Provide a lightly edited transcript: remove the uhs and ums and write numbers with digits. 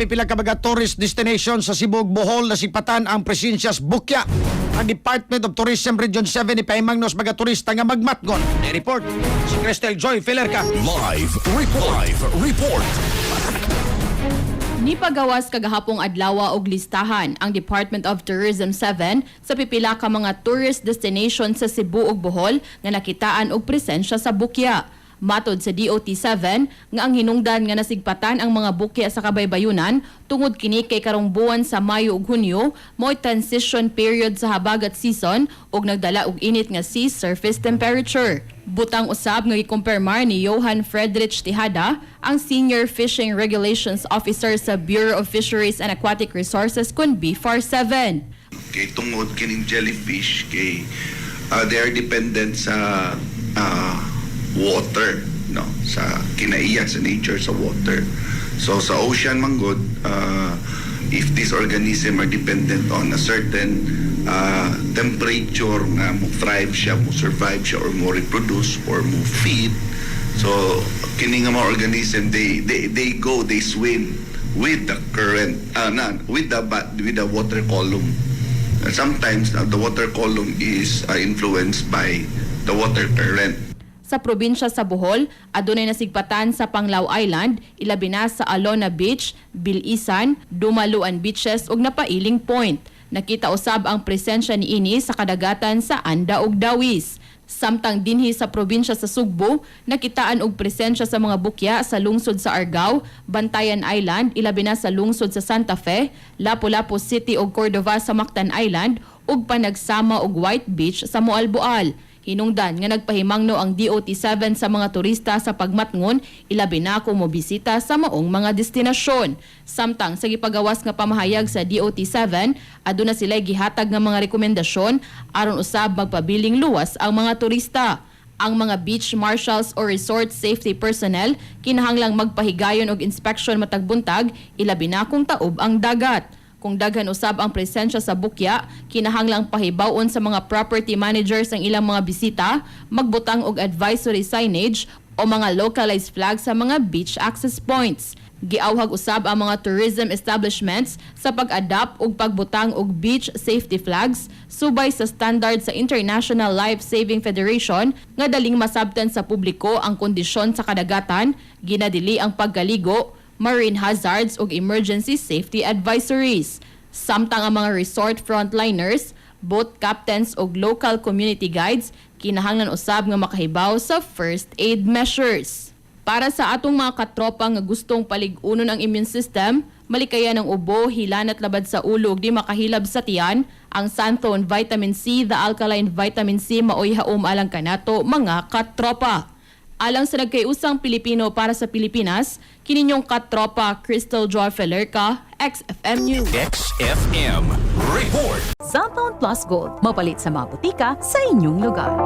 Pipila ka mga tourist destination sa Cebu ug Bohol na sipatan ang Presidensias Bukya. Ang Department of Tourism Region 7 ni pahimangnos mga turista nga magmatgon. I-report si Cristel Joy Filerca. Live report. Nipagawas kagahapong adlaw og listahan ang Department of Tourism 7 sa pipila ka mga tourist destination sa Cebu ug Bohol nga nakitaan og presensya sa Bukya. Matod sa DOT7 nga ang hinungdan nga nasigpatan ang mga bukya sa kabaybayunan tungod kini kay karong buwan sa Mayo ug Hunyo mo'y transition period sa habagat season ug nagdala og init nga sea surface temperature. Butang usab nga gikumpirmar ni Johan Friedrich Tejada, ang Senior Fishing Regulations Officer sa Bureau of Fisheries and Aquatic Resources kun BFAR 7. Kay tungod kining jellyfish kay they are dependent sa water, no, sa kinaiya sa nature sa water. So sa ocean manggod, if these organisms are dependent on a certain temperature nga mo thrive siya, mo survive siya, or mo reproduce or mo feed, so kini nga mga organism they swim with the current, with the water column. And sometimes the water column is influenced by the water current. Sa probinsya sa Bohol, adunay nasigpatan sa Panglao Island, ilabi na sa Alona Beach, Bilisan, Dumaluan Beaches ug Napailing Point. Nakita usab ang presensya niini sa kadagatan sa Anda ug Dawis. Samtang dinhi sa probinsya sa Sugbo, nakitaan og presensya sa mga bukya sa lungsod sa Argao, Bantayan Island, ilabi na sa lungsod sa Santa Fe, Lapu-Lapu City ug Cordova sa Mactan Island ug panagsama og White Beach sa Moalboal. Hinungdan nga nagpahimangno ang DOT7 sa mga turista sa pagmatngon, ilabi na kung mobisita sa maong mga destinasyon. Samtang sa gipagawas nga pamahayag sa DOT7, aduna sila gihatag nga mga rekomendasyon aron usab magpabiling luwas ang mga turista. Ang mga beach marshals o resort safety personnel kinahanglang magpahigayon og inspeksyon matag buntag, ilabi na kung taob ang dagat. Kung daghan usab ang presensya sa bukya, kinahanglang pahibawon sa mga property managers ang ilang mga bisita, magbutang og advisory signage o mga localized flags sa mga beach access points. Giawhag usab ang mga tourism establishments sa pag-adapt og pagbutang og beach safety flags subay sa standard sa International Life Saving Federation nga daling masabtan sa publiko ang kondisyon sa kadagatan, ginadili ang pagkaligo, marine hazards ug emergency safety advisories. Samtang ang mga resort frontliners, boat captains ug local community guides kinahanglan usab nga makahibaw sa first aid measures. Para sa atong mga katropa nga gustong palig-unon ang immune system, malikayan ng ubo, hilanat labad sa ulo ug di makahilab sa tiyan, ang Santhone Vitamin C, the alkaline vitamin C maoy haom alang kanato mga katropa. Alang sa nagkaiusang Pilipino para sa Pilipinas, kininyong katropa Cristel Joy Filerca, XFM News. XFM report. Santhone Plus Gold, mapalit sa mga butika sa inyong lugar.